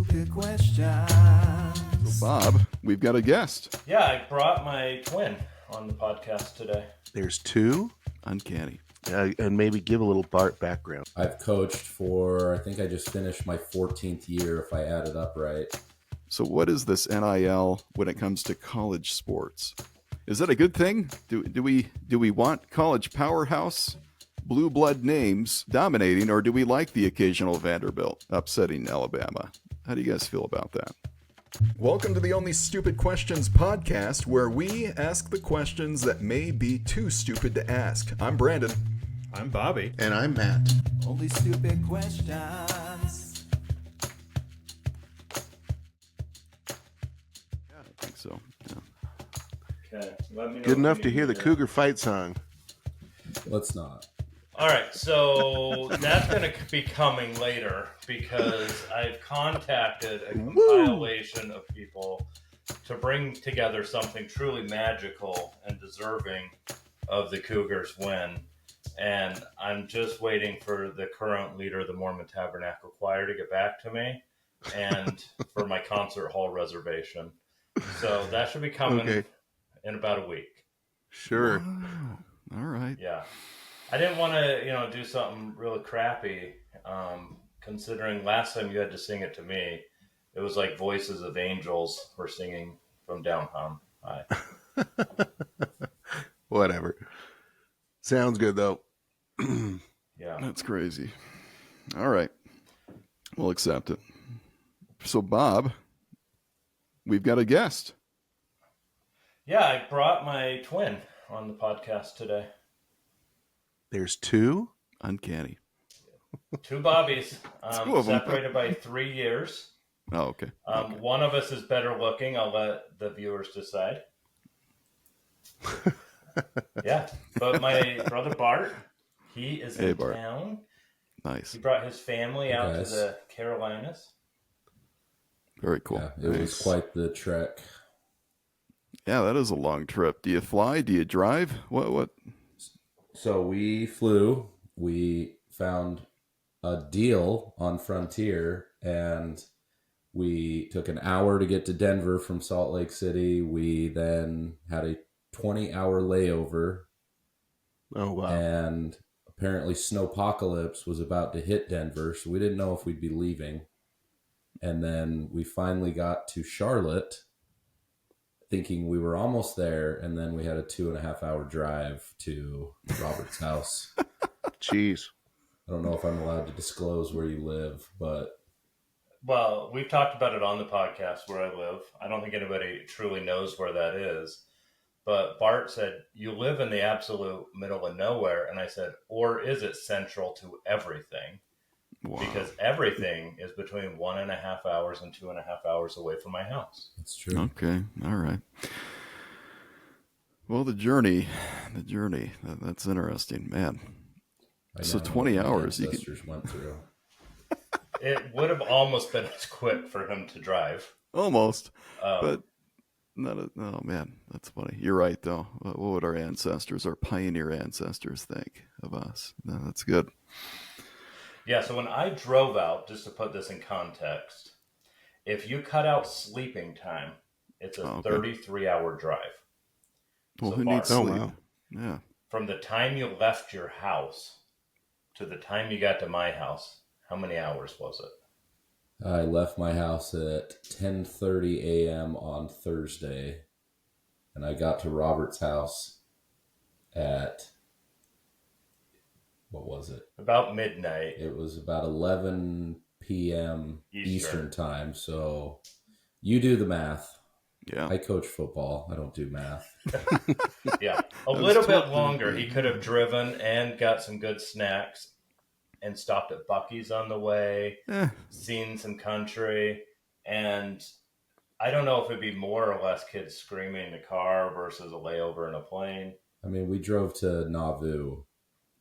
stupid questions. So Bob, we've got a guest. Yeah, I brought my twin on the podcast today. There's two? Uncanny. And maybe give a little Bart background. I've coached for, I think I just finished my 14th year if I add it up right. So what is this NIL when it comes to college sports? Is that a good thing? Do we want college powerhouse blue blood names dominating, or do we like the occasional Vanderbilt upsetting Alabama? How do you guys feel about that? Welcome to the Only Stupid Questions podcast, where we ask the questions that may be too stupid to ask. I'm Brandon. I'm Bobby. And I'm Matt. Only stupid questions. Yeah, I think so. Yeah. Okay, let me know. Good enough to hear the Cougar fight song. Let's not. All right, so that's going to be coming later because I've contacted a compilation of people to bring together something truly magical and deserving of the Cougars' win. And I'm just waiting for the current leader of the Mormon Tabernacle Choir to get back to me and for my concert hall reservation. So that should be coming in about a week. Sure. Wow. All right. Yeah. I didn't want to, do something really crappy, considering last time you had to sing it to me. It was like voices of angels were singing from down high. Whatever. Sounds good, though. Yeah. That's crazy. All right. We'll accept it. So, Bob, we've got a guest. Yeah, I brought my twin on the podcast today. There's two? Uncanny. Two Bobbies, Two of them. separated by 3 years. Oh, okay. Okay. One of us is better looking. I'll let the viewers decide. Yeah, but my brother Bart, he is in Bart. town. Nice. He brought his family out Yes. to the Carolinas. Very cool. Yeah, it was quite the trek. Yeah, that is a long trip. Do you fly? Do you drive? What? So we flew. We found a deal on Frontier, and we took an hour to get to Denver from Salt Lake City. We then had a 20-hour layover, Oh, wow. and apparently snowpocalypse was about to hit Denver, so we didn't know if we'd be leaving. And then we finally got to Charlotte, thinking we were almost there, and then we had a 2.5-hour drive to Robert's house. Jeez. I don't know if I'm allowed to disclose where you live, but Well, we've talked about it on the podcast where I live. I don't think anybody truly knows where that is. But Bart said, you live in the absolute middle of nowhere. And I said, or is it central to everything? Wow. Because everything is between 1.5 hours and 2.5 hours away from my house. it's true. Okay. All right. Well, the journey, that's interesting, man. I So know 20 what my hours, you could- ancestors went through. It would have almost been as quick for him to drive. Almost. Um, But oh man, that's funny. You're right though. What would our ancestors, our pioneer ancestors, think of us? No, that's good. Yeah, so when I drove out, just to put this in context, if you cut out sleeping time, it's a 33-hour drive. Well, So who Bart, needs sleep? Oh, wow. Yeah. from the time you left your house to the time you got to my house, how many hours was it? I left my house at 10:30 a.m. on Thursday, and I got to Robert's house at, what was it? About midnight. It was about 11 p.m. Eastern time, so you do the math. Yeah. I coach football. I don't do math. Yeah, a little bit longer. He could have driven and got some good snacks and stopped at Buc-ee's on the way, seen some country, and I don't know if it'd be more or less kids screaming in the car versus a layover in a plane. I mean, we drove to Nauvoo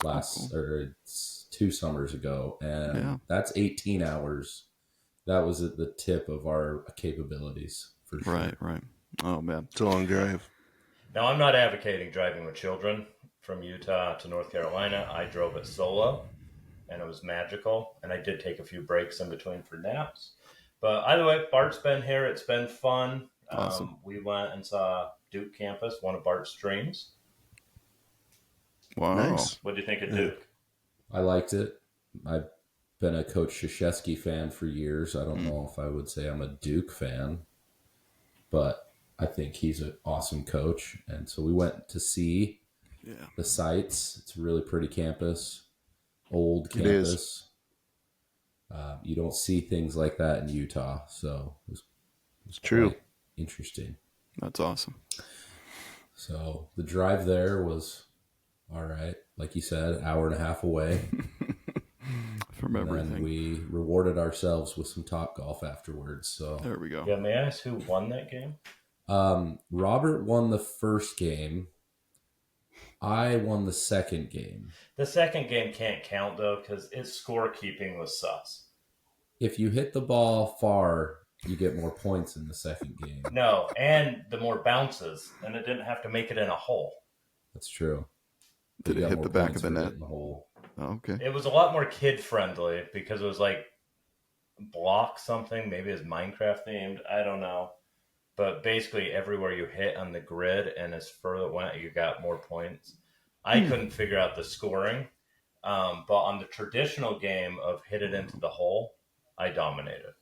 it's 2 summers ago, and that's 18 hours. That was at the tip of our capabilities, for sure. Right. Oh man, It's a long drive. Now, I'm not advocating driving with children from Utah to North Carolina. I drove it solo, and it was magical. And I did take a few breaks in between for naps. But either way, Bart's been here. It's been fun. Awesome. We went and saw Duke campus, one of Bart's dreams. Wow. Nice. What do you think of Yeah. Duke? I liked it. I've been a Coach Krzyzewski fan for years. I don't know if I would say I'm a Duke fan, but I think he's an awesome coach. And so we went to see Yeah. the sites. It's a really pretty campus, old It is. campus. You don't see things like that in Utah, so It's true. quite interesting. That's awesome. So the drive there was all right. Like you said, hour and a half away. From And then everything. we rewarded ourselves with some Top Golf afterwards. So There we go. Yeah, may I ask who won that game? Robert won the first game. I won the second game. The second game can't count, though, because its scorekeeping was sus. If you hit the ball far, you get more points in the second game. No, and the more bounces, and it didn't have to make it in a hole. That's true. Did You it got hit more the back points of the for net? hitting the hole. Oh, okay. It was a lot more kid-friendly because it was like block something, maybe it's Minecraft themed, I don't know. But basically everywhere you hit on the grid and as further it went, you got more points. I couldn't figure out the scoring, but on the traditional game of hit it into the hole, I dominated.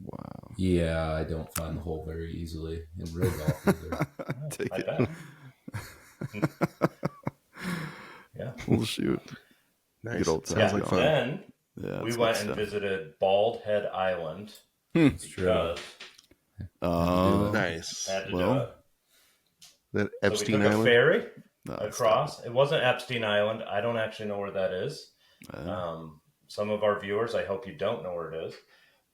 Wow. Yeah, I don't find the hole very easily in real golf either. Take I it. bet. Yeah. Well, shoot. Nice. Good old Sounds times. like Yeah. fun. Then Yeah. we that's went good and stuff. visited Bald Head Island It's true. because Oh, Nice. I had to Well, do it. That So Epstein we took Island. a ferry no, across. It wasn't Epstein Island. I don't actually know where that is. Some of our viewers, I hope you don't know where it is.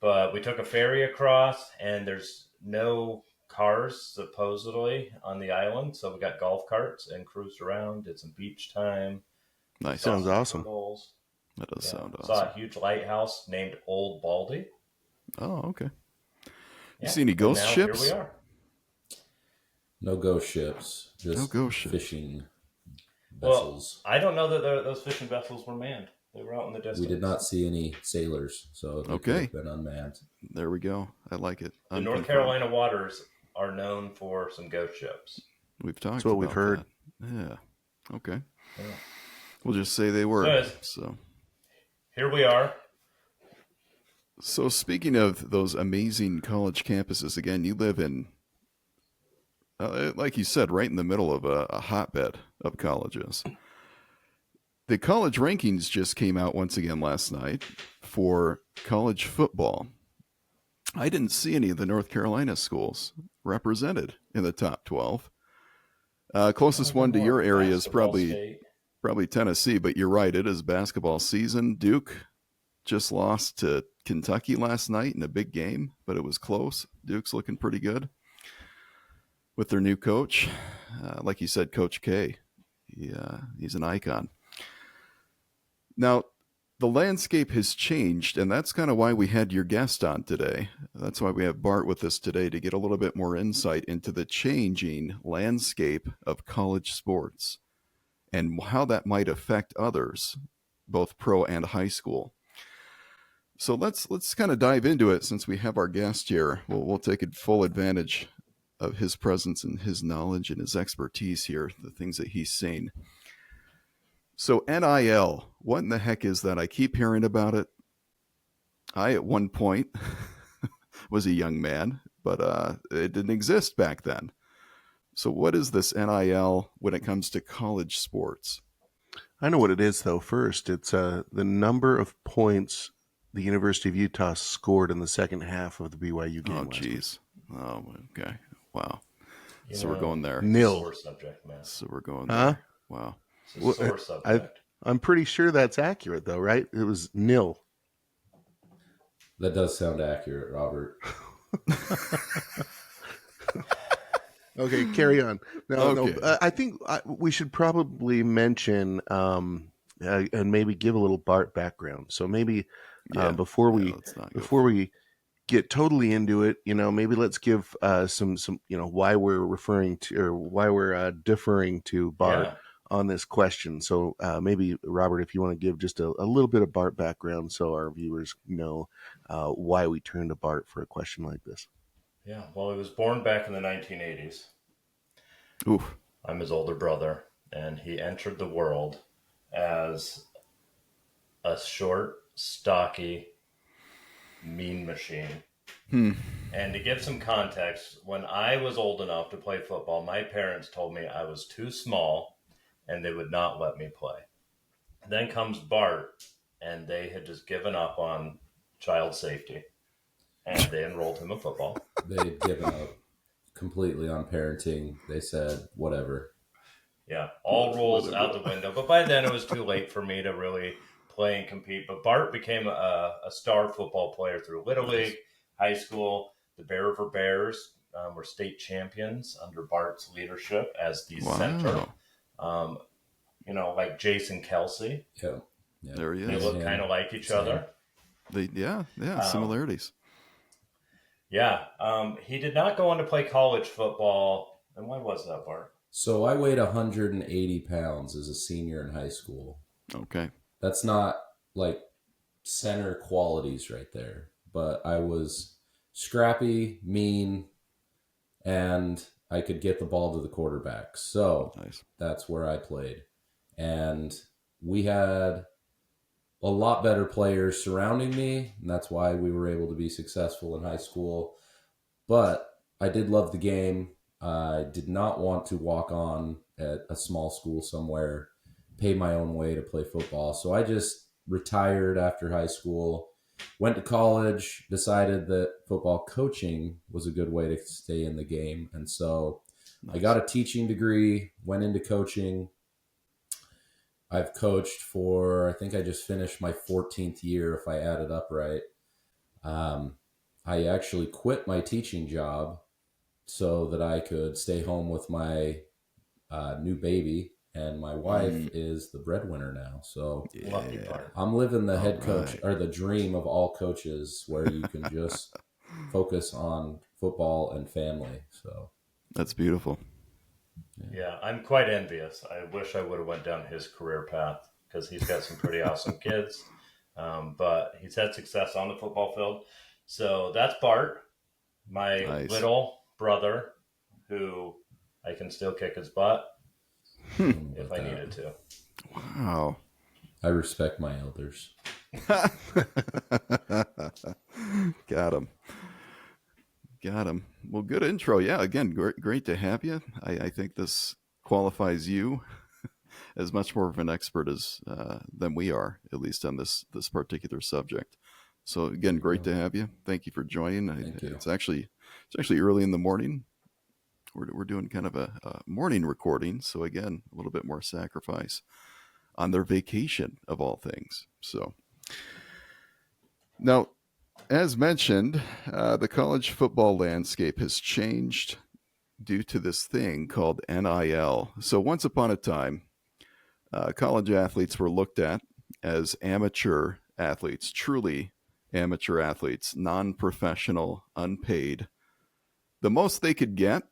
But we took a ferry across, and there's no cars, supposedly, on the island. So we got golf carts and cruised around, did some beach time. Nice. Sounds saw some awesome. holes. That does sound Saw awesome. a huge lighthouse named Old Baldy. Oh, okay. Yeah. see any And ghost now ships? Here we are. No ghost ships, just No ghost ships. fishing Well, vessels. I don't know that those fishing vessels were manned. They were out in the distance. We did not see any sailors, so they could Okay. have been unmanned. There we go. I like it. The North Unconfirmed. Carolina waters are known for some ghost ships. We've talked That's what we've about heard. that. Yeah. Okay. Yeah. We'll just say they were. Good. So, Here we are. so speaking of those amazing college campuses, again, you live in, like you said, right in the middle of a hotbed of colleges. The college rankings just came out once again last night for college football. I didn't see any of the North Carolina schools represented in the top 12. Closest one to your area is Basketball probably state. Tennessee, but you're right. It is basketball season. Duke just lost to Kentucky last night in a big game, but it was close. Duke's looking pretty good with their new coach. Like you said, Coach K. He's an icon. Now, the landscape has changed, and that's kind of why we had your guest on today. That's why we have Bart with us today, to get a little bit more insight into the changing landscape of college sports and how that might affect others, both pro and high school. So let's kind of dive into it since we have our guest here. We'll take full advantage of his presence and his knowledge and his expertise here, the things that he's seen. So NIL, what in the heck is that? I keep hearing about it. I, at one point, was a young man, but it didn't exist back then. So what is this NIL when it comes to college sports? I know what it is, though. First, it's the number of points the University of Utah scored in the second half of the BYU game. Oh, last week. geez. Oh, okay. Wow. You So we're know, going there. Nil. Sore subject, man. So we're going Huh? there. Wow. It's a Well, sore subject. I'm pretty sure that's accurate, though, right? It was nil. That does sound accurate, Robert. Okay, carry on. Okay. I think we should probably mention and maybe give a little Bart background. So maybe before we get totally into it, maybe let's give some why we're referring to, or why we're differing to Bart Yeah. on this question. So maybe, Robert, if you want to give just a little bit of Bart background so our viewers know why we turned to Bart for a question like this. Yeah, well, he was born back in the 1980s. Oof. I'm his older brother, and he entered the world as a short, stocky, mean machine. And to give some context, when I was old enough to play football, my parents told me I was too small and they would not let me play. Then comes Bart, and they had just given up on child safety, and they enrolled him in football. They had given up completely on parenting. They said, whatever. Yeah, all rules out the window. But by then it was too late for me to really play and compete. But Bart became a star football player through Little League, high school. The Bear River Bears were state champions under Bart's leadership as the center. Like Jason Kelsey. Yeah. There he is. They look kind of like each other. Similarities. Yeah. He did not go on to play college football. And why was that, Bart? So I weighed 180 pounds as a senior in high school. Okay. That's not like center qualities right there. But I was scrappy, mean, and I could get the ball to the quarterback. So That's where I played. And we had a lot better players surrounding me, and that's why we were able to be successful in high school. But I did love the game. I did not want to walk on at a small school somewhere, pay my own way to play football. So I just retired after high school, went to college, decided that football coaching was a good way to stay in the game. And so I got a teaching degree, went into coaching. I've coached for, I think I just finished my 14th year, if I add it up right. I actually quit my teaching job so that I could stay home with my new baby, and my wife is the breadwinner now. So I'm living the head coach or the dream of all coaches, where you can just focus on football and family. So that's beautiful. Yeah, I'm quite envious. I wish I would have went down his career path, because he's got some pretty awesome kids. But he's had success on the football field. So that's Bart, my little brother, who I can still kick his butt if I needed to. Wow. I respect my elders. Got him. Well, good intro. Yeah, again, great to have you. I think this qualifies you as much more of an expert than we are, at least on this particular subject. So again, great to have you. Thank you for joining. Thank you. It's actually early in the morning. We're doing kind of a morning recording, so again, a little bit more sacrifice on their vacation of all things. So now, as mentioned, the college football landscape has changed due to this thing called NIL. So once upon a time, college athletes were looked at as amateur athletes, truly amateur athletes, non-professional, unpaid. The most they could get,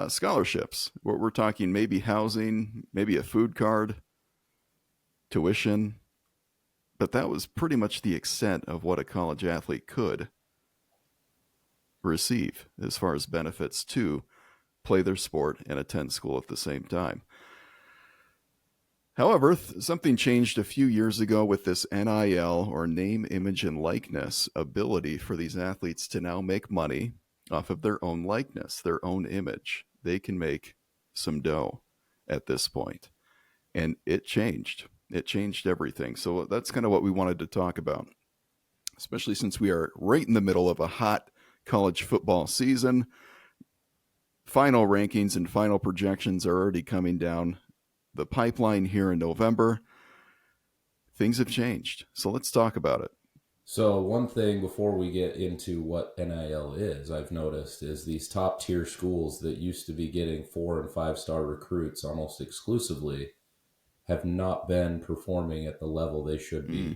scholarships. We're talking maybe housing, maybe a food card, tuition. But that was pretty much the extent of what a college athlete could receive as far as benefits to play their sport and attend school at the same time. However, something changed a few years ago with this NIL, or name, image, and likeness ability for these athletes to now make money off of their own likeness, their own image. They can make some dough at this point. And it changed. It changed everything. So that's kind of what we wanted to talk about, especially since we are right in the middle of a hot college football season. Final rankings and final projections are already coming down the pipeline here in November. Things have changed. So let's talk about it. So one thing before we get into what NIL is, I've noticed is these top tier schools that used to be getting 4 and 5 star recruits almost exclusively have not been performing at the level they should be,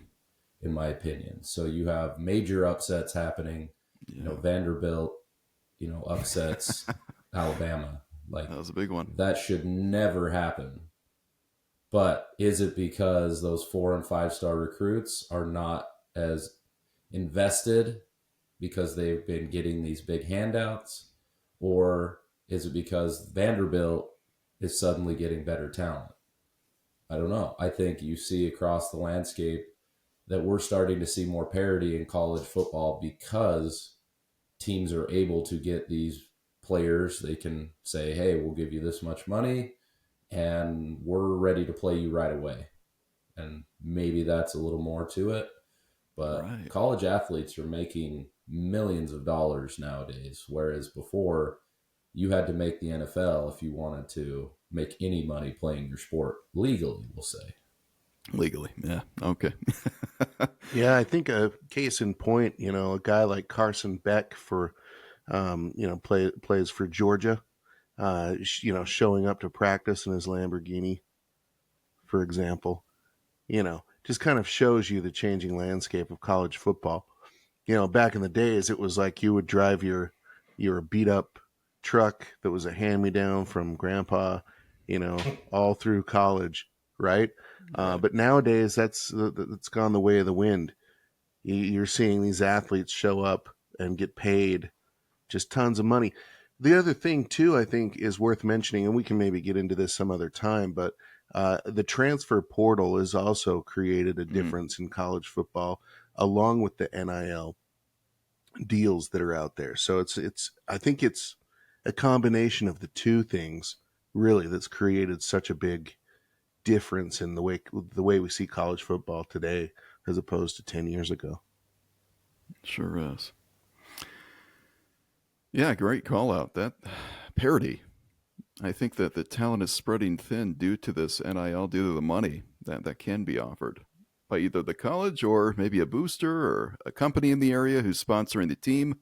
in my opinion. So you have major upsets happening. Vanderbilt, upsets Alabama. Like, that was a big one. That should never happen. But is it because those 4 and 5-star recruits are not as invested because they've been getting these big handouts? Or is it because Vanderbilt is suddenly getting better talent? I don't know. I think you see across the landscape that we're starting to see more parity in college football because teams are able to get these players. They can say, hey, we'll give you this much money and we're ready to play you right away. And maybe that's a little more to it. But Right. college athletes are making millions of dollars nowadays, whereas before you had to make the NFL if you wanted to make any money playing your sport legally, we'll say. Legally, yeah. Okay. Yeah, I think a case in point, a guy like Carson Beck plays for Georgia, showing up to practice in his Lamborghini, for example, just kind of shows you the changing landscape of college football. Back in the days, it was like you would drive your beat up truck that was a hand me down from grandpa, all through college, right? Right. But nowadays, that's gone the way of the wind. You're seeing these athletes show up and get paid just tons of money. The other thing, too, I think is worth mentioning, and we can maybe get into this some other time, but the transfer portal has also created a difference in college football, along with the NIL deals that are out there. So I think it's a combination of the two things really that's created such a big difference in the way we see college football today as opposed to 10 years ago. Sure is. Yeah, great call out. That parity. I think that the talent is spreading thin due to this NIL, due to the money that can be offered by either the college or maybe a booster or a company in the area who's sponsoring the team.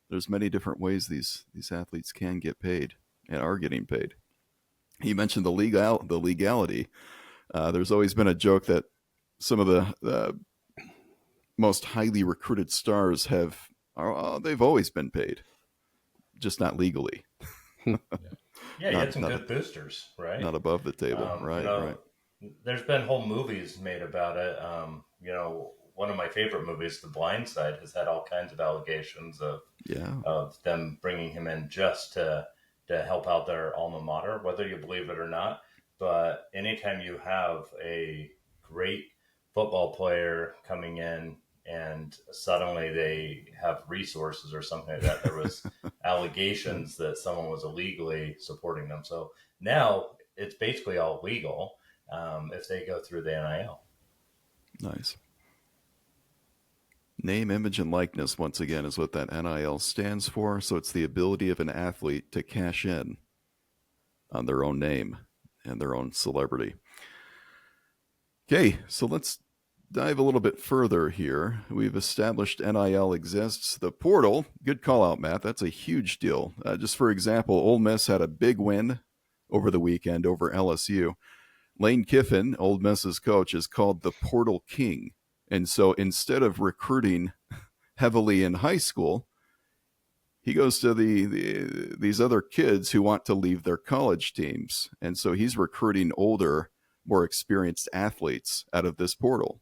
There's many different ways these athletes can get paid and are getting paid. You mentioned the legality. There's always been a joke that some of the most highly recruited stars they've always been paid, just not legally. Yeah, you had some good boosters, right? Not above the table, right? Right. There's been whole movies made about it. One of my favorite movies, The Blind Side, has had all kinds of allegations of them bringing him in just to help out their alma mater, whether you believe it or not. But anytime you have a great football player coming in and suddenly they have resources or something like that, there was allegations that someone was illegally supporting them. So now it's basically all legal if they go through the NIL. Nice. Name, image, and likeness, once again, is what that NIL stands for. So it's the ability of an athlete to cash in on their own name and their own celebrity. Okay, so let's dive a little bit further here. We've established NIL exists. The portal, good call out, Matt. That's a huge deal. Just for example, Ole Miss had a big win over the weekend over LSU. Lane Kiffin, Ole Miss's coach, is called the Portal King. And so instead of recruiting heavily in high school, he goes to these other kids who want to leave their college teams. And so he's recruiting older, more experienced athletes out of this portal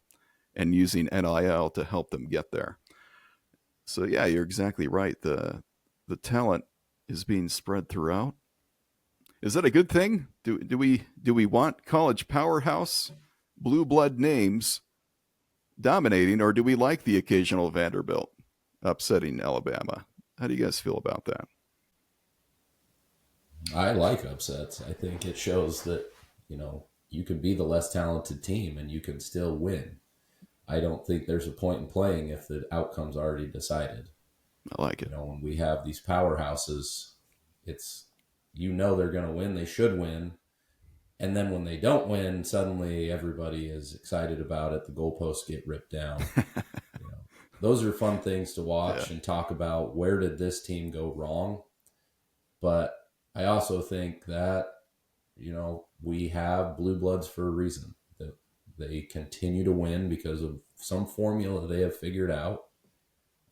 and using NIL to help them get there. So yeah, you're exactly right. The talent is being spread throughout. Is that a good thing? Do we want college powerhouse blue blood names dominating, or do we like the occasional Vanderbilt upsetting Alabama? How do you guys feel about that? I like upsets. I think it shows that, you can be the less talented team and you can still win. I don't think there's a point in playing if the outcome's already decided. I like it. When we have these powerhouses, it's, they're going to win. They should win. And then when they don't win, suddenly everybody is excited about it. The goalposts get ripped down. Those are fun things to watch and talk about. Where did this team go wrong? But I also think that, we have blue bloods for a reason. That they continue to win because of some formula they have figured out.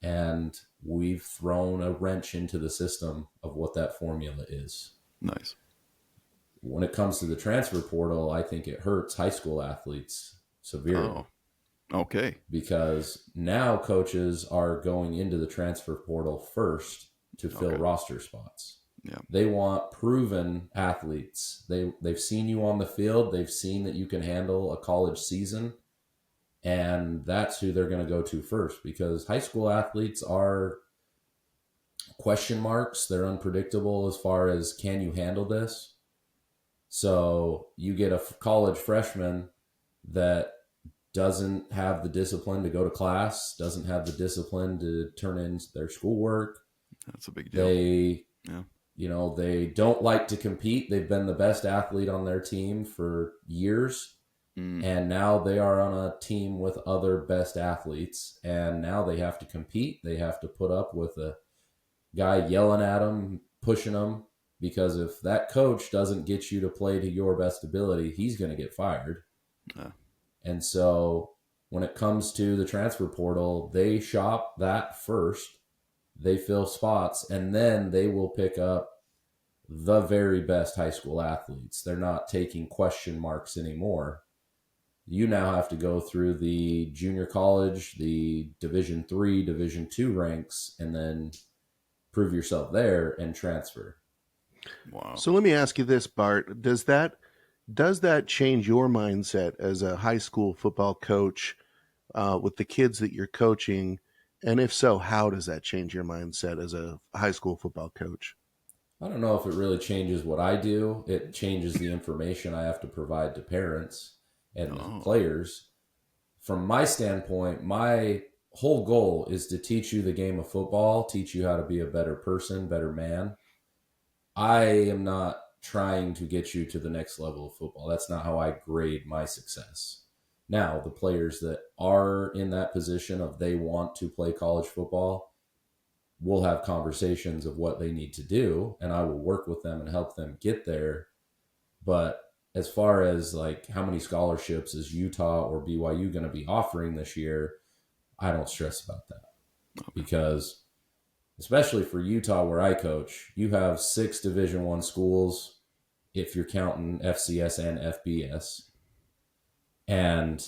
And we've thrown a wrench into the system of what that formula is. Nice. When it comes to the transfer portal, I think it hurts high school athletes severely. Oh, okay. Because now coaches are going into the transfer portal first to fill roster spots. Yeah. They want proven athletes. They've seen you on the field. They've seen that you can handle a college season. And that's who they're going to go to first, because high school athletes are question marks. They're unpredictable as far as, can you handle this? So you get a college freshman that doesn't have the discipline to go to class, doesn't have the discipline to turn in their schoolwork. That's a big deal. They don't like to compete. They've been the best athlete on their team for years. And now they are on a team with other best athletes. And now they have to compete. They have to put up with a guy yelling at them, pushing them. Because if that coach doesn't get you to play to your best ability, he's going to get fired. And so when it comes to the transfer portal, they shop that first. They fill spots, and then they will pick up the very best high school athletes. They're not taking question marks anymore. You now have to go through the junior college, the Division III, Division II ranks, and then prove yourself there and transfer. Wow. So let me ask you this, Bart. Does that change your mindset as a high school football coach with the kids that you're coaching? And if so, how does that change your mindset as a high school football coach? I don't know if it really changes what I do. It changes the information I have to provide to parents and players. From my standpoint, my whole goal is to teach you the game of football, teach you how to be a better person, better man. I am not trying to get you to the next level of football. That's not how I grade my success. Now, the players that are in that position of they want to play college football, we'll have conversations of what they need to do, and I will work with them and help them get there. But as far as like how many scholarships is Utah or BYU going to be offering this year, I don't stress about that. Because especially for Utah, where I coach, you have 6 Division I schools if you're counting FCS and FBS. And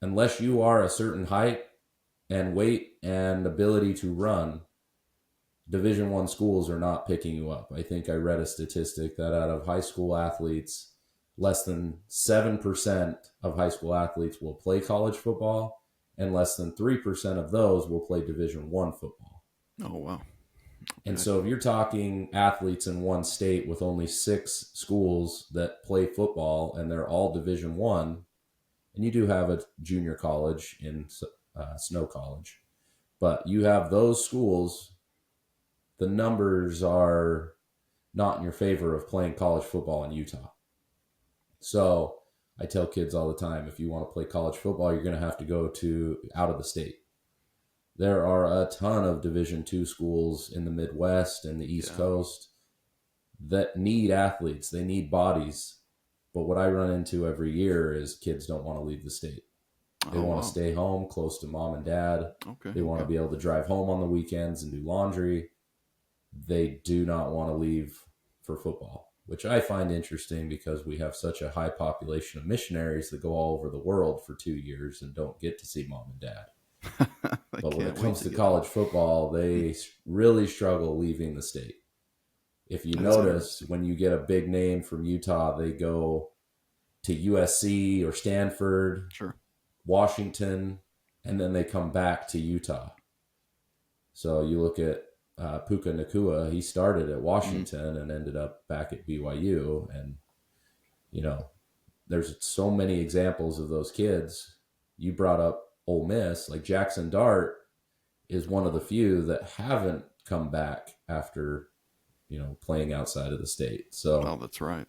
unless you are a certain height and weight and ability to run, Division I schools are not picking you up. I think I read a statistic that out of high school athletes, less than 7% of high school athletes will play college football, and less than 3% of those will play Division I football. Oh, wow. And so if you're talking athletes in one state with only 6 schools that play football and they're all Division I, and you do have a junior college in Snow College, but you have those schools, the numbers are not in your favor of playing college football in Utah. So I tell kids all the time, if you want to play college football, you're going to have to go out of the state. There are a ton of Division II schools in the Midwest and the East Coast that need athletes. They need bodies. But what I run into every year is kids don't want to leave the state. They want to stay home close to mom and dad. They want to be able to drive home on the weekends and do laundry. They do not want to leave for football, which I find interesting because we have such a high population of missionaries that go all over the world for 2 years and don't get to see mom and dad. But when it comes to college football, they really struggle leaving the state. If you notice, when you get a big name from Utah, they go to USC or Stanford, Washington, and then they come back to Utah. So you look at Puka Nacua, he started at Washington and ended up back at BYU. And, there's so many examples of those kids. You brought up Ole Miss, like Jackson Dart is one of the few that haven't come back after, playing outside of the state. So, that's right.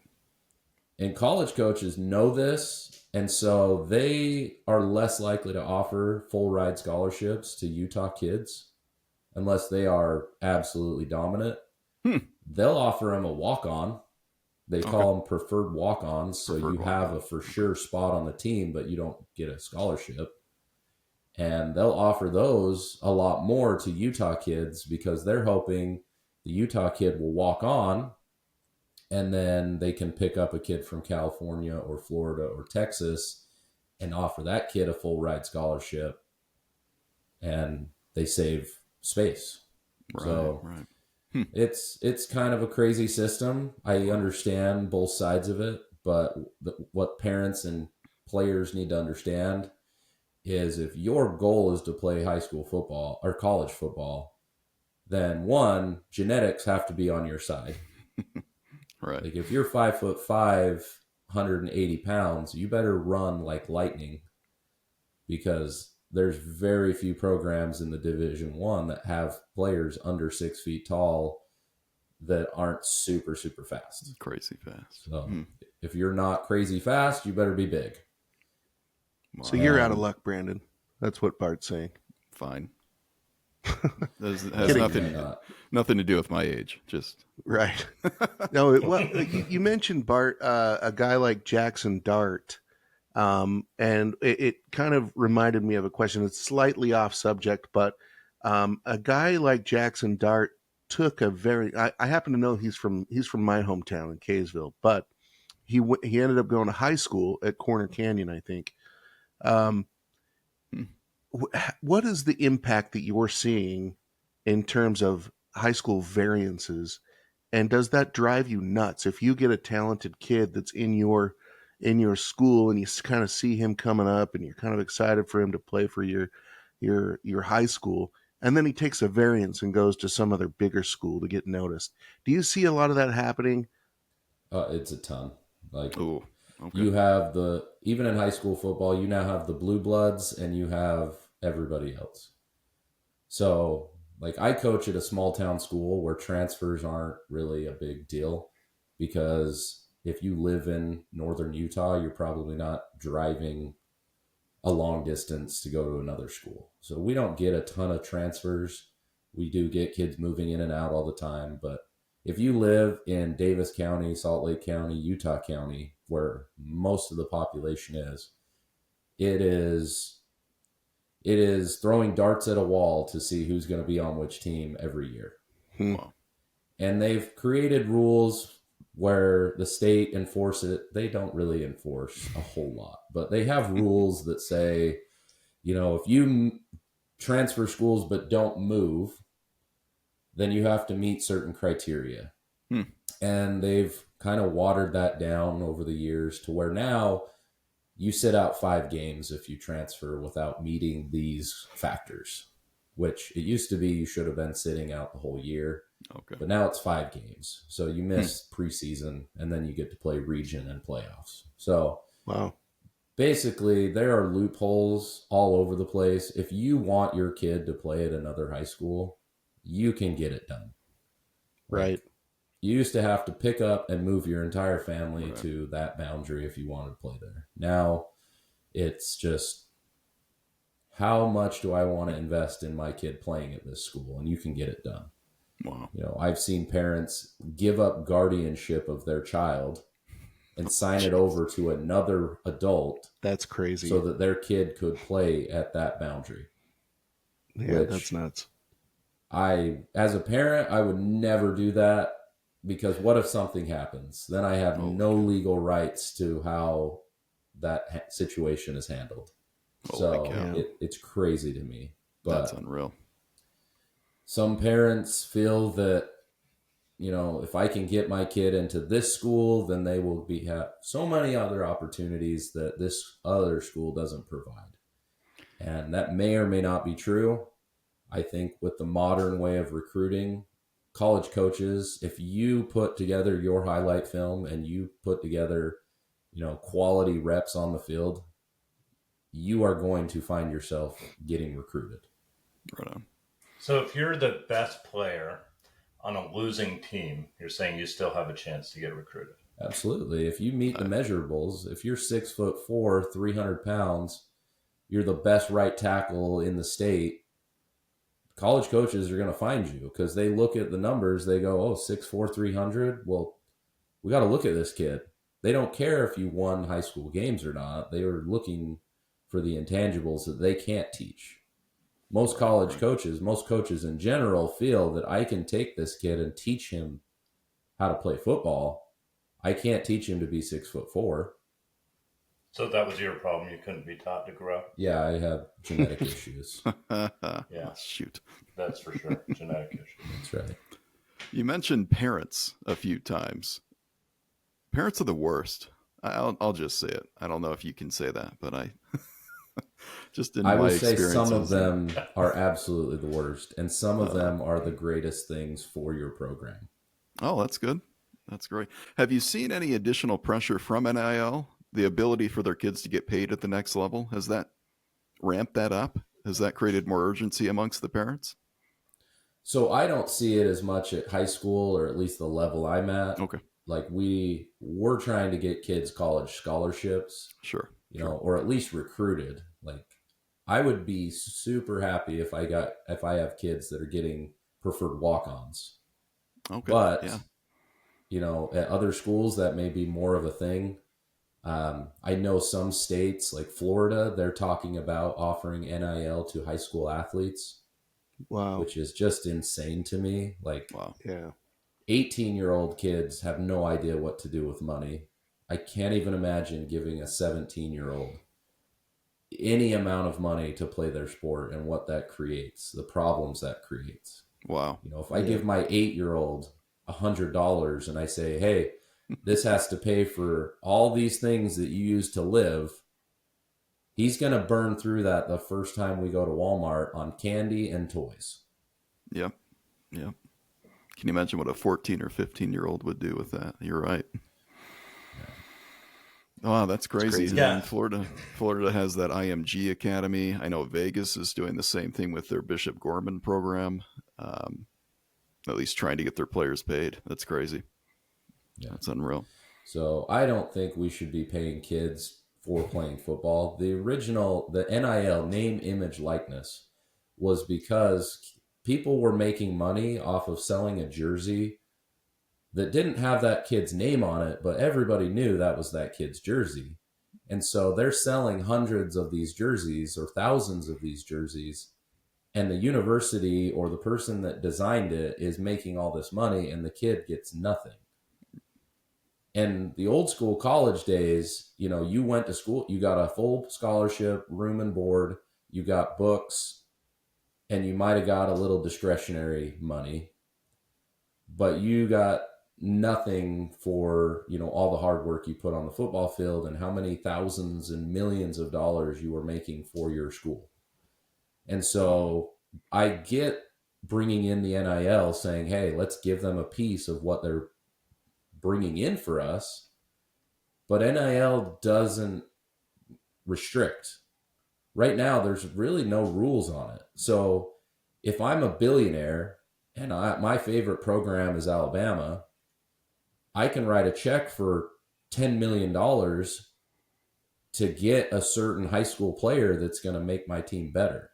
And college coaches know this, and so they are less likely to offer full ride scholarships to Utah kids unless they are absolutely dominant. They'll offer them a walk-on. They call them preferred walk-ons, so you have a for sure spot on the team, but you don't get a scholarship. And they'll offer those a lot more to Utah kids because they're hoping the Utah kid will walk on, and then they can pick up a kid from California or Florida or Texas and offer that kid a full ride scholarship, and they save space. So it's kind of a crazy system. I understand both sides of it, but what parents and players need to understand is if your goal is to play high school football or college football, then one, genetics have to be on your side. Right. Like if you're 5'5", 180 pounds, you better run like lightning, because there's very few programs in the Division I that have players under 6 feet tall that aren't super, super fast. Crazy fast. So if you're not crazy fast, you better be big. So you're out of luck, Brandon. That's what Bart's saying. Fine. Has nothing to do with my age. Just right. No. Well, you mentioned Bart, a guy like Jackson Dart, and it kind of reminded me of a question. It's slightly off subject, but a guy like Jackson Dart took a very. I happen to know he's from my hometown in Kaysville, but he ended up going to high school at Corner Canyon, I think. What is the impact that you're seeing in terms of high school variances, and does that drive you nuts if you get a talented kid that's in your school and you kind of see him coming up and you're kind of excited for him to play for your high school, and then he takes a variance and goes to some other bigger school to get noticed? Do you see a lot of that happening? It's a ton. Like, okay. You have even in high school football, you now have the blue bloods and you have everybody else. So, like, I coach at a small town school where transfers aren't really a big deal, because if you live in northern Utah, you're probably not driving a long distance to go to another school. So we don't get a ton of transfers. We do get kids moving in and out all the time, but if you live in Davis County, Salt Lake County, Utah County, where most of the population is, it is throwing darts at a wall to see who's going to be on which team every year. Wow. And they've created rules where the state enforce it. They don't really enforce a whole lot, but they have rules that say, if you transfer schools but don't move, then you have to meet certain criteria. And they've kind of watered that down over the years to where now you sit out 5 games if you transfer without meeting these factors, which it used to be you should have been sitting out the whole year. Okay. But now it's 5 games. So you miss preseason, and then you get to play region and playoffs. So wow. Basically, there are loopholes all over the place. If you want your kid to play at another high school, you can get it done. Right. You used to have to pick up and move your entire family to that boundary if you wanted to play there. Now it's just, how much do I want to invest in my kid playing at this school? And you can get it done. Wow. I've seen parents give up guardianship of their child and sign it over to another adult. That's crazy. So that their kid could play at that boundary. Yeah, that's nuts. As a parent, I would never do that, because what if something happens? Then I have no legal rights to how that situation is handled. It's crazy to me. But that's unreal. Some parents feel that, if I can get my kid into this school, then they will have so many other opportunities that this other school doesn't provide. And that may or may not be true. I think with the modern way of recruiting, college coaches, if you put together your highlight film and you put together, quality reps on the field, you are going to find yourself getting recruited. Right on. So if you're the best player on a losing team, you're saying you still have a chance to get recruited? Absolutely. If you meet the measurables, if you're 6'4", 300 pounds, you're the best right tackle in the state, college coaches are going to find you, because they look at the numbers. They go, 6'4", 300. Well, we got to look at this kid. They don't care if you won high school games or not. They are looking for the intangibles that they can't teach. Most college coaches, most coaches in general feel that I can take this kid and teach him how to play football. I can't teach him to be 6'4". So that was your problem. You couldn't be taught to grow. Yeah, I have genetic issues. Yeah, shoot. That's for sure. Genetic issues. That's right. You mentioned parents a few times. Parents are the worst. I'll just say it. I don't know if you can say that, but I just in I my would say experiences, some of them are absolutely the worst, and some of them are the greatest things for your program. Oh, that's good. That's great. Have you seen any additional pressure from NIL? The ability for their kids to get paid at the next level? Has that ramped that up? Has that created more urgency amongst the parents? So I don't see it as much at high school, or at least the level I'm at. Okay. Like we're trying to get kids college scholarships, Sure. you know, or at least recruited. Like I would be super happy if I have kids that are getting preferred walk-ons. Okay. But yeah. you know, at other schools that may be more of a thing. I know some states like Florida, they're talking about offering NIL to high school athletes. Wow. Which is just insane to me. Like, wow. Yeah. 18-year-old kids have no idea what to do with money. I can't even imagine giving a 17-year-old any amount of money to play their sport and what that creates, the problems that creates. Wow. You know, if I give my 8-year-old $100 and I say, hey, this has to pay for all these things that you use to live, he's going to burn through that the first time we go to Walmart on candy and toys. Yep. Yep. Can you imagine what a 14 or 15-year-old would do with that? You're right. Wow, that's crazy. Yeah. And Florida has that IMG Academy. I know Vegas is doing the same thing with their Bishop Gorman program. At least trying to get their players paid. That's crazy. Yeah. That's unreal. So I don't think we should be paying kids for playing football. The NIL, name, image, likeness, was because people were making money off of selling a jersey that didn't have that kid's name on it, but everybody knew that was that kid's jersey. And so they're selling hundreds of these jerseys or thousands of these jerseys, and the university or the person that designed it is making all this money, and the kid gets nothing. And the old school college days, you know, you went to school, you got a full scholarship, room and board, you got books, and you might have got a little discretionary money, but you got nothing for, you know, all the hard work you put on the football field and how many thousands and millions of dollars you were making for your school. And so I get bringing in the NIL saying, hey, let's give them a piece of what they're bringing in for us. But NIL doesn't restrict. Right now, there's really no rules on it. So if I'm a billionaire and my favorite program is Alabama, I can write a check for $10 million to get a certain high school player that's going to make my team better.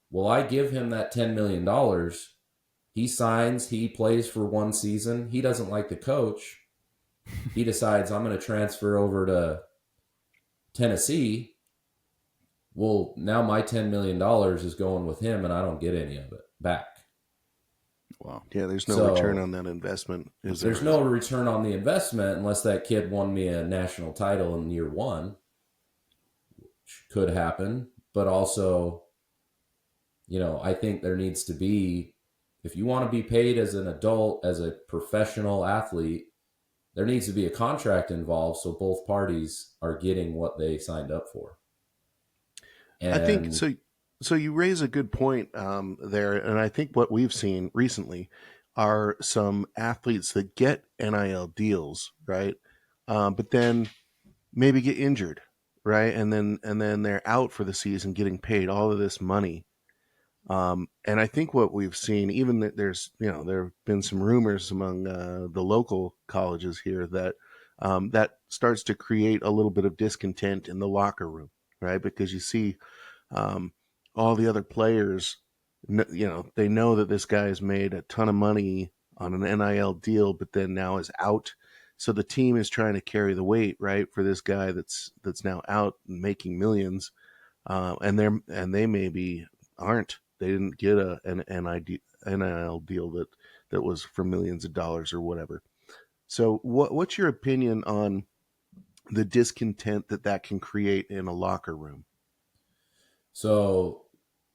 Well, I give him that $10 million. He signs, he plays for one season. He doesn't like the coach. He decides, I'm going to transfer over to Tennessee. Well, now my $10 million is going with him, and I don't get any of it back. Wow. Yeah, there's no return on that investment. There's no return on the investment unless that kid won me a national title in year one, which could happen. But also, you know, I think there needs to be, if you want to be paid as an adult, as a professional athlete, there needs to be a contract involved so both parties are getting what they signed up for. And I think so. So you raise a good point there, and I think what we've seen recently are some athletes that get NIL deals, right? But then maybe get injured, right? And then they're out for the season, getting paid all of this money. And I think what we've seen, even that there's, you know, there have been some rumors among the local colleges here that that starts to create a little bit of discontent in the locker room, right? Because you see all the other players, you know, they know that this guy has made a ton of money on an NIL deal, but then now is out. So the team is trying to carry the weight, right, for this guy that's now out and making millions, and they may be aren't. They didn't get an NIL deal that was for millions of dollars or whatever. So what's your opinion on the discontent that can create in a locker room? So,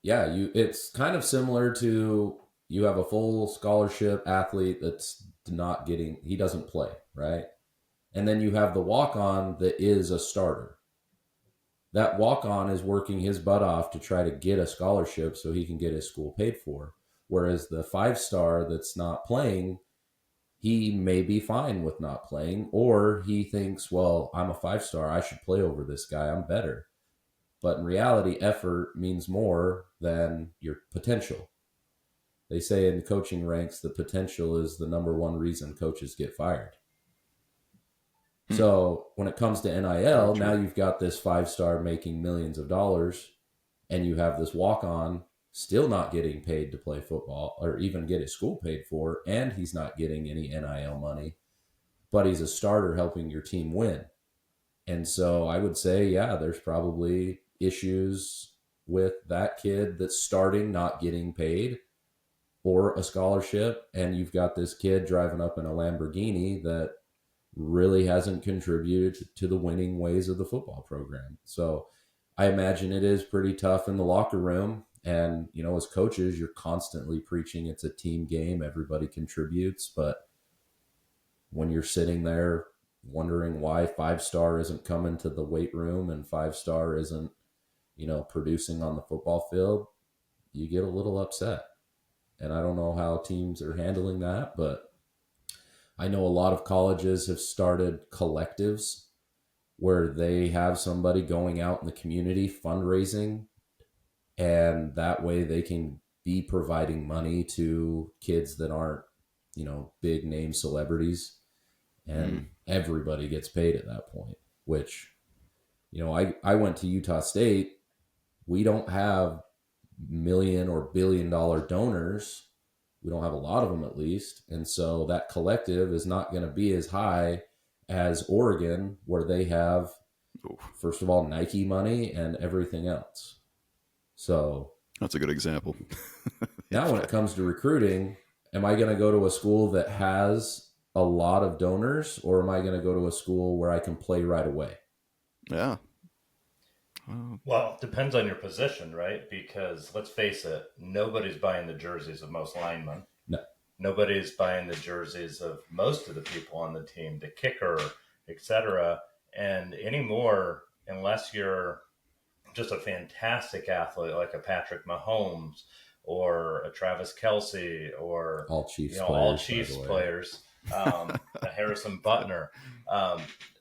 yeah, it's kind of similar to you have a full scholarship athlete that's not getting, he doesn't play, right? And then you have the walk-on that is a starter. That walk-on is working his butt off to try to get a scholarship so he can get his school paid for. Whereas the 5-star that's not playing, he may be fine with not playing, or he thinks, well, I'm a 5-star, I should play over this guy, I'm better. But in reality, effort means more than your potential. They say in the coaching ranks, the potential is the number one reason coaches get fired. So when it comes to NIL, now you've got this 5-star making millions of dollars, and you have this walk-on still not getting paid to play football or even get his school paid for, and he's not getting any NIL money, but he's a starter helping your team win. And so I would say, yeah, there's probably issues with that kid that's starting not getting paid or a scholarship, and you've got this kid driving up in a Lamborghini that really hasn't contributed to the winning ways of the football program. So I imagine it is pretty tough in the locker room. And, you know, as coaches, you're constantly preaching it's a team game, everybody contributes. But when you're sitting there wondering why 5-star isn't coming to the weight room and 5-star isn't, you know, producing on the football field, you get a little upset. And I don't know how teams are handling that, but I know a lot of colleges have started collectives where they have somebody going out in the community fundraising, and that way they can be providing money to kids that aren't, you know, big name celebrities, and everybody gets paid at that point, which, you know, I went to Utah State. We don't have million or billion-dollar donors. We don't have a lot of them, at least. And so that collective is not going to be as high as Oregon, where they have, first of all, Nike money and everything else. So that's a good example. Now when it comes to recruiting, am I going to go to a school that has a lot of donors, or am I going to go to a school where I can play right away? Yeah. Well, it depends on your position, right? Because let's face it, nobody's buying the jerseys of most linemen. No. Nobody's buying the jerseys of most of the people on the team, the kicker, etc. And anymore, unless you're just a fantastic athlete like a Patrick Mahomes or a Travis Kelce or all Chiefs players, a Harrison Butner.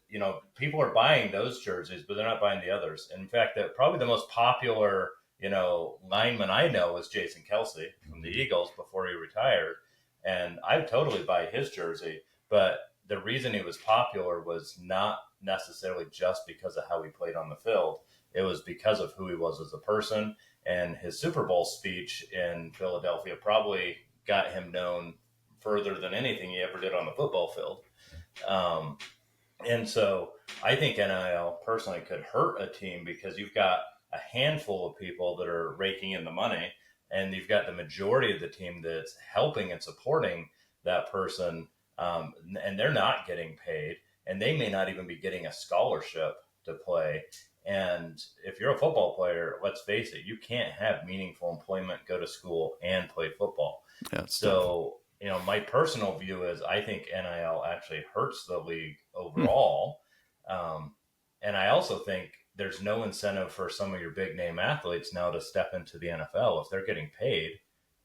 You know, people are buying those jerseys, but they're not buying the others. In fact, probably the most popular, you know, lineman I know is Jason Kelce from the Eagles before he retired. And I totally buy his jersey. But the reason he was popular was not necessarily just because of how he played on the field. It was because of who he was as a person. And his Super Bowl speech in Philadelphia probably got him known further than anything he ever did on the football field. And so I think NIL personally could hurt a team because you've got a handful of people that are raking in the money, and you've got the majority of the team that's helping and supporting that person, and they're not getting paid, and they may not even be getting a scholarship to play. And if you're a football player, let's face it, you can't have meaningful employment, go to school, and play football. Yeah, so you know, my personal view is I think NIL actually hurts the league overall. And I also think there's no incentive for some of your big name athletes now to step into the NFL if they're getting paid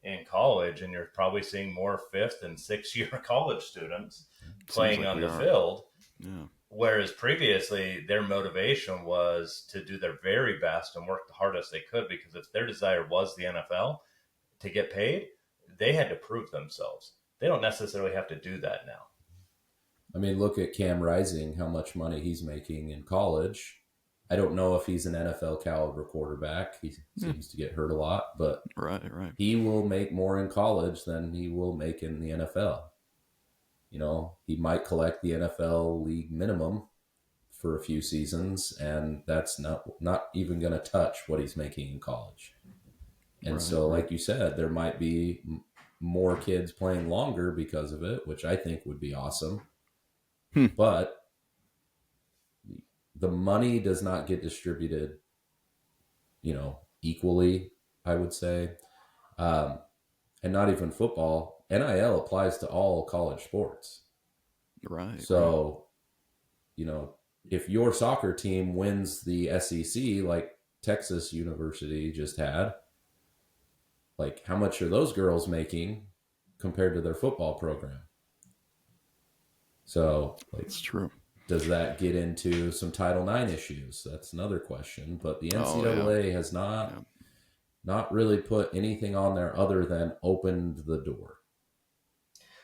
in college, and you're probably seeing more 5th and 6th year college students playing on the field. Yeah. Whereas previously their motivation was to do their very best and work the hardest they could, because if their desire was the NFL to get paid, they had to prove themselves. They don't necessarily have to do that now. I mean, look at Cam Rising, how much money he's making in college. I don't know if he's an NFL caliber quarterback. He seems to get hurt a lot, but right. He will make more in college than he will make in the NFL. You know, he might collect the NFL league minimum for a few seasons, and that's not even going to touch what he's making in college. And so, like you said, there might be more kids playing longer because of it, which I think would be awesome. But the money does not get distributed, equally, I would say. And not even football. NIL applies to all college sports. Right. So, if your soccer team wins the SEC, like Texas University just had, like how much are those girls making compared to their football program? So, like, it's true. Does that get into some Title IX issues? That's another question. But the NCAA has not really put anything on there other than opened the door.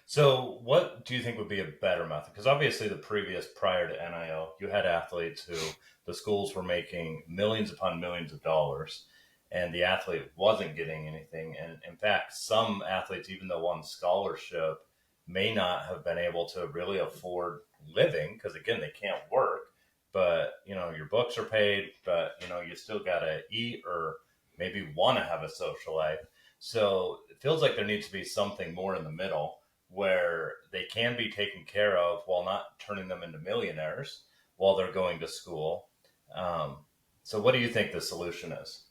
So what do you think would be a better method? Because obviously prior to NIL, you had athletes who the schools were making millions upon millions of dollars, and the athlete wasn't getting anything. And in fact, some athletes, even though on scholarship, may not have been able to really afford living because, again, they can't work. But, your books are paid, but, you still got to eat or maybe want to have a social life. So it feels like there needs to be something more in the middle where they can be taken care of while not turning them into millionaires while they're going to school. So what do you think the solution is?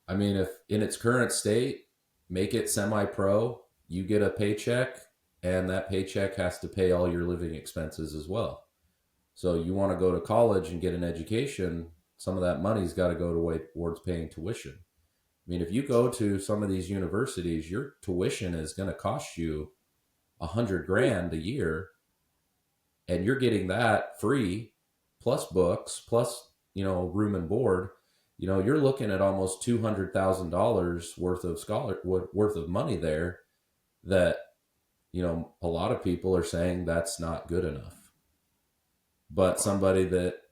I mean, if in its current state, make it semi-pro, you get a paycheck, and that paycheck has to pay all your living expenses as well. So you want to go to college and get an education, some of that money's got to go towards paying tuition. I mean, if you go to some of these universities, your tuition is going to cost you $100,000 a year, and you're getting that free, plus books, plus room and board. You're looking at almost $200,000 worth of money there. That a lot of people are saying that's not good enough. But somebody that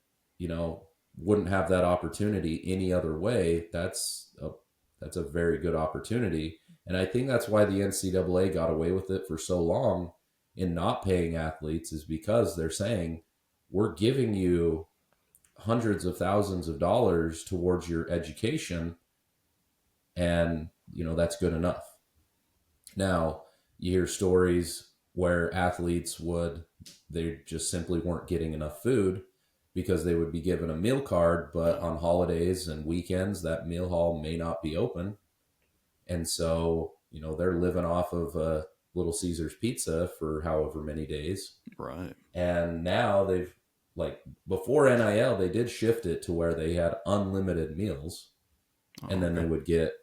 wouldn't have that opportunity any other way, that's a very good opportunity. And I think that's why the NCAA got away with it for so long in not paying athletes, is because they're saying, we're giving you hundreds of thousands of dollars towards your education, and that's good enough. Now, you hear stories where athletes they just simply weren't getting enough food because they would be given a meal card, but on holidays and weekends, that meal hall may not be open. And so, they're living off of a Little Caesars pizza for however many days. Right. And now before NIL, they did shift it to where they had unlimited meals. And then they would get,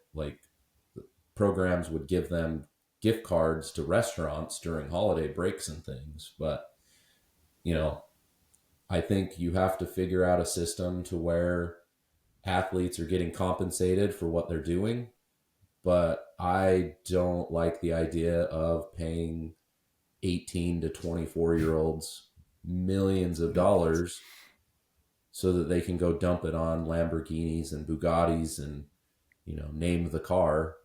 programs would give them gift cards to restaurants during holiday breaks and things. But, I think you have to figure out a system to where athletes are getting compensated for what they're doing. But I don't like the idea of paying 18 to 24-year-olds millions of dollars so that they can go dump it on Lamborghinis and Bugattis and, name the car.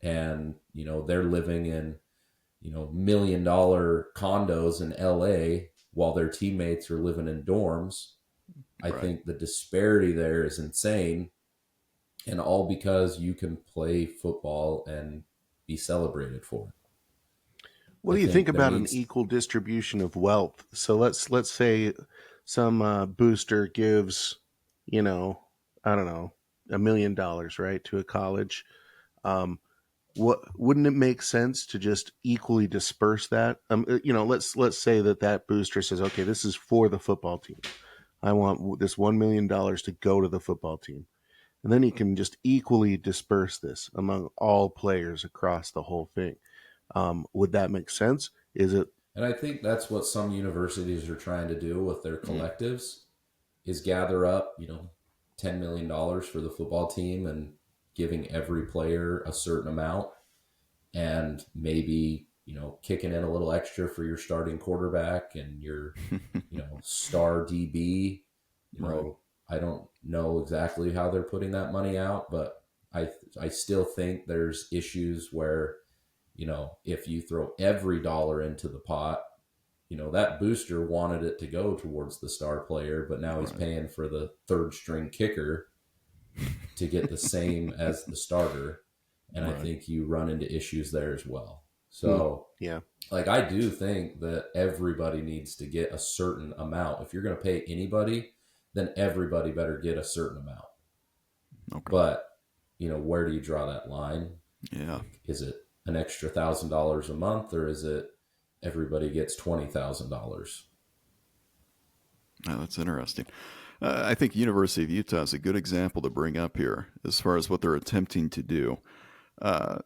And, they're living in, $1 million condos in LA while their teammates are living in dorms. I think the disparity there is insane. And all because you can play football and be celebrated for it. What do you think about an equal distribution of wealth? So let's say some booster gives, I don't know, $1 million, right, to a college. What wouldn't it make sense to just equally disperse that? Let's say that booster says, okay, this is for the football team. I want this $1 million to go to the football team. And then he can just equally disperse this among all players across the whole thing. Would that make sense? Is it? And I think that's what some universities are trying to do with their collectives, is gather up, $10 million for the football team and giving every player a certain amount, and maybe, kicking in a little extra for your starting quarterback and your, star DB. I don't know exactly how they're putting that money out, but I still think there's issues where, if you throw every dollar into the pot, that booster wanted it to go towards the star player, but now he's paying for the third string kicker. to get the same as the starter. And Right. I think you run into issues there as well. So, yeah, like, I do think that everybody needs to get a certain amount. If you're going to pay anybody, then everybody better get a certain amount. Okay. But, where do you draw that line? Yeah. Like, is it an extra $1,000 a month, or is it everybody gets $20,000? Oh, that's interesting. I think University of Utah is a good example to bring up here as far as what they're attempting to do.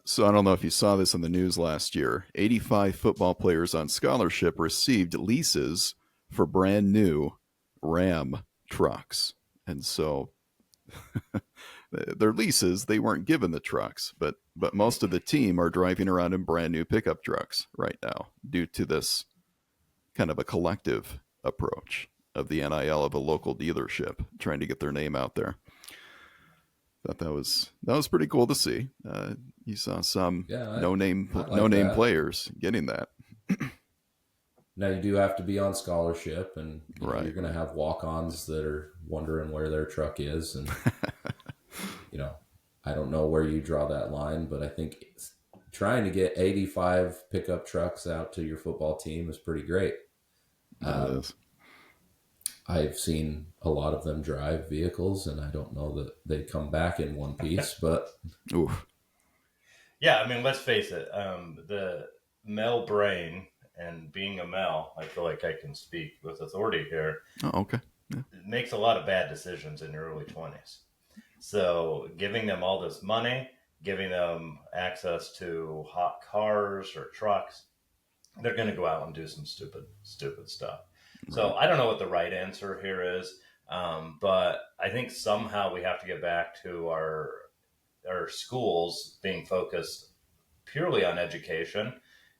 So I don't know if you saw this in the news last year. 85 football players on scholarship received leases for brand new Ram trucks. And so their leases, they weren't given the trucks, but most of the team are driving around in brand new pickup trucks right now due to this kind of a collective approach of the NIL of a local dealership trying to get their name out there. Thought that was pretty cool to see. You saw some no name players getting that. Now you do have to be on scholarship, and Right. you're going to have walk-ons that are wondering where their truck is, and I don't know where you draw that line, but I think trying to get 85 pickup trucks out to your football team is pretty great. That is. I've seen a lot of them drive vehicles, and I don't know that they come back in one piece, but Oof. Yeah, I mean, let's face it. The male brain, and being a male, I feel like I can speak with authority here. Oh, okay. Yeah. It makes a lot of bad decisions in your early 20s. So giving them all this money, giving them access to hot cars or trucks, they're going to go out and do some stupid stuff. Right. So I don't know what the right answer here is, but I think somehow we have to get back to our schools being focused purely on education,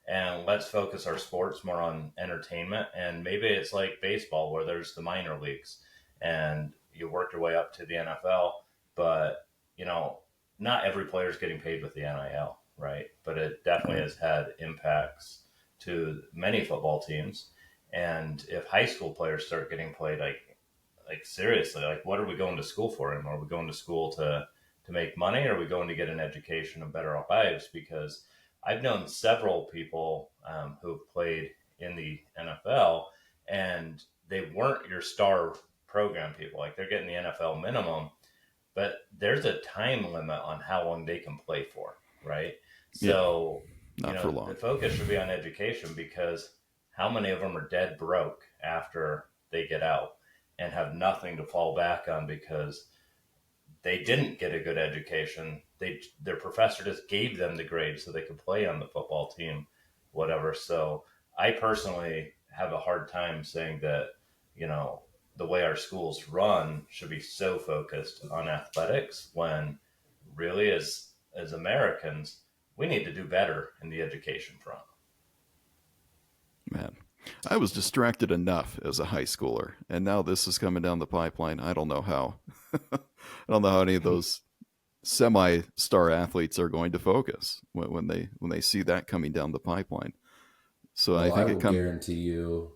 and let's focus our sports more on entertainment. And maybe it's like baseball where there's the minor leagues and you work your way up to the NFL, but not every player is getting paid with the NIL, right? But it definitely has had impacts to many football teams. And if high school players start getting played, like seriously, like what are we going to school for? And are we going to school to make money, or are we going to get an education and better our lives? Because I've known several people who have played in the NFL, and they weren't your star program people. Like they're getting the NFL minimum, but there's a time limit on how long they can play for, right? So, Not for long. The focus should be on education, because how many of them are dead broke after they get out and have nothing to fall back on because they didn't get a good education. Their professor just gave them the grade so they could play on the football team, whatever. So I personally have a hard time saying that, the way our schools run should be so focused on athletics, when really as Americans, we need to do better in the education front. Man, I was distracted enough as a high schooler, and now this is coming down the pipeline. I don't know how. I don't know how any of those semi-star athletes are going to focus when they see that coming down the pipeline. So I think guarantee you.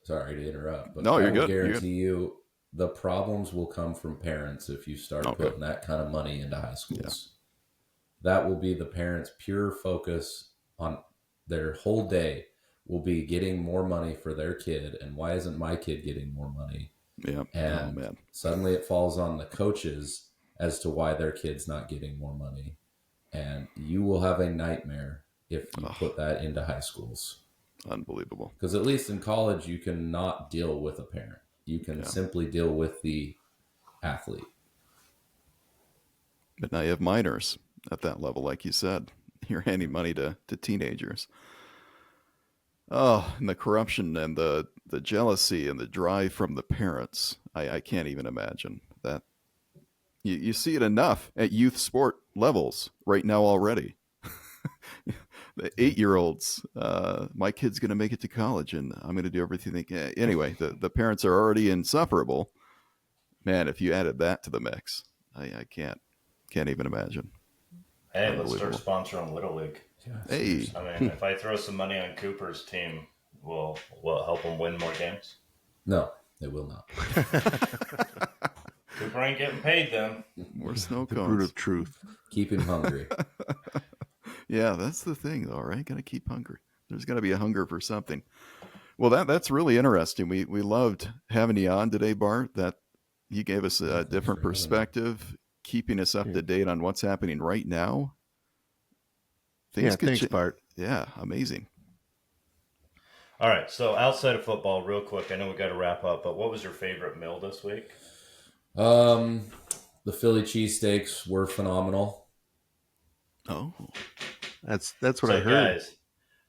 Sorry to interrupt, but no, you're good. Guarantee you, the problems will come from parents if you start putting that kind of money into high schools. Yeah. That will be the parents' pure focus on their whole day. Will be getting more money for their kid, and why isn't my kid getting more money? Yeah, and suddenly it falls on the coaches as to why their kid's not getting more money, and you will have a nightmare if you put that into high schools. Unbelievable. Because at least in college, you can not deal with a parent; you can simply deal with the athlete. But now you have minors at that level, like you said. You're handing money to teenagers. Oh, and the corruption and the jealousy and the drive from the parents. I can't even imagine that. You see it enough at youth sport levels right now already. The 8-year-olds, my kid's going to make it to college and I'm going to do everything they can. Anyway, the parents are already insufferable. Man, if you added that to the mix, I can't even imagine. Hey, let's start sponsoring Little League. Yeah, hey, I mean, if I throw some money on Cooper's team, will help them win more games? No, it will not. Cooper People ain't getting paid them. More snow The cones. root of truth. Keep him hungry. Yeah, that's the thing, though, right? Got to keep hungry. There's got to be a hunger for something. Well, that's really interesting. We loved having you on today, Bart. That you gave us a different perspective, keeping us up to date on what's happening right now. Thanks, Bart. Yeah, amazing. All right, so outside of football, real quick, I know we got to wrap up, but what was your favorite meal this week? The Philly cheesesteaks were phenomenal. Oh, that's what I heard. Guys,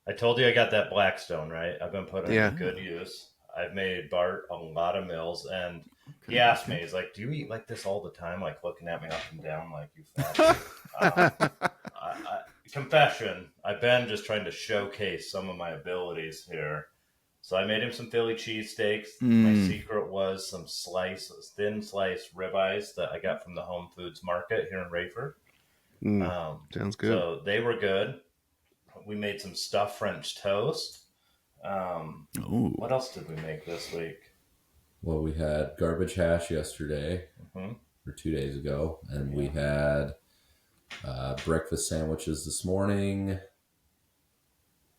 I told you I got that Blackstone, right? I've been putting it to good use. I've made Bart a lot of meals, and he asked me, he's like, do you eat like this all the time? Like looking at me up and down like you fat. Confession, I've been just trying to showcase some of my abilities here. So I made him some Philly cheesesteaks. My secret was some thin sliced ribeyes that I got from the Home Foods Market here in Rayford. Sounds good. So they were good. We made some stuffed French toast. What else did we make this week? Well, we had garbage hash yesterday, or 2 days ago, and we had breakfast sandwiches this morning.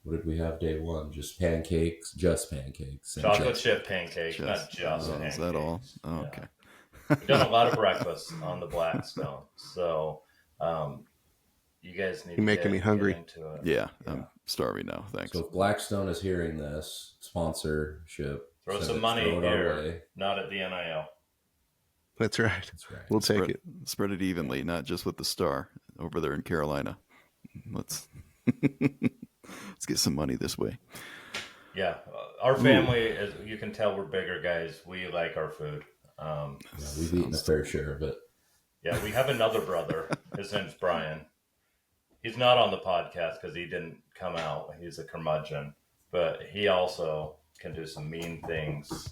What did we have day one? Just pancakes. Chocolate chip pancakes, not just pancakes. Is that all? Oh, okay. We've done a lot of breakfast on the Blackstone. So you guys need You're making me hungry. Get into it. Yeah, I'm starving now. Thanks. So if Blackstone is hearing this, sponsorship. Throw some money here, not at the NIL. That's right. We'll take it. Spread it evenly, not just with the star over there in Carolina. Let's get some money this way. Yeah, our family, as you can tell, we're bigger guys. We like our food. We've eaten a fair share of it. Yeah, we have another brother. His name's Brian. He's not on the podcast because he didn't come out. He's a curmudgeon, but he also can do some mean things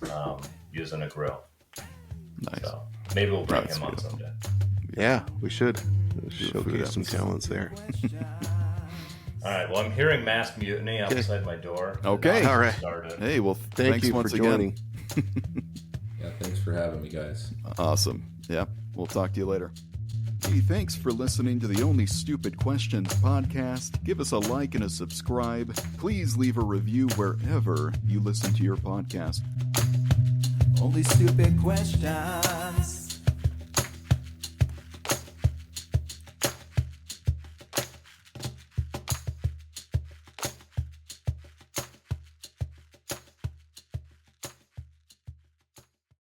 using a grill. Nice. So maybe we'll bring him on someday. Yeah, we should showcase some talents there. All right. Well, I'm hearing mass mutiny outside my door. Okay. All right. Hey, well, Thank thanks you once for joining. Yeah, thanks for having me, guys. Awesome. Yeah, we'll talk to you later. Hey, thanks for listening to the Only Stupid Questions podcast. Give us a like and a subscribe. Please leave a review wherever you listen to your podcast. Only stupid questions.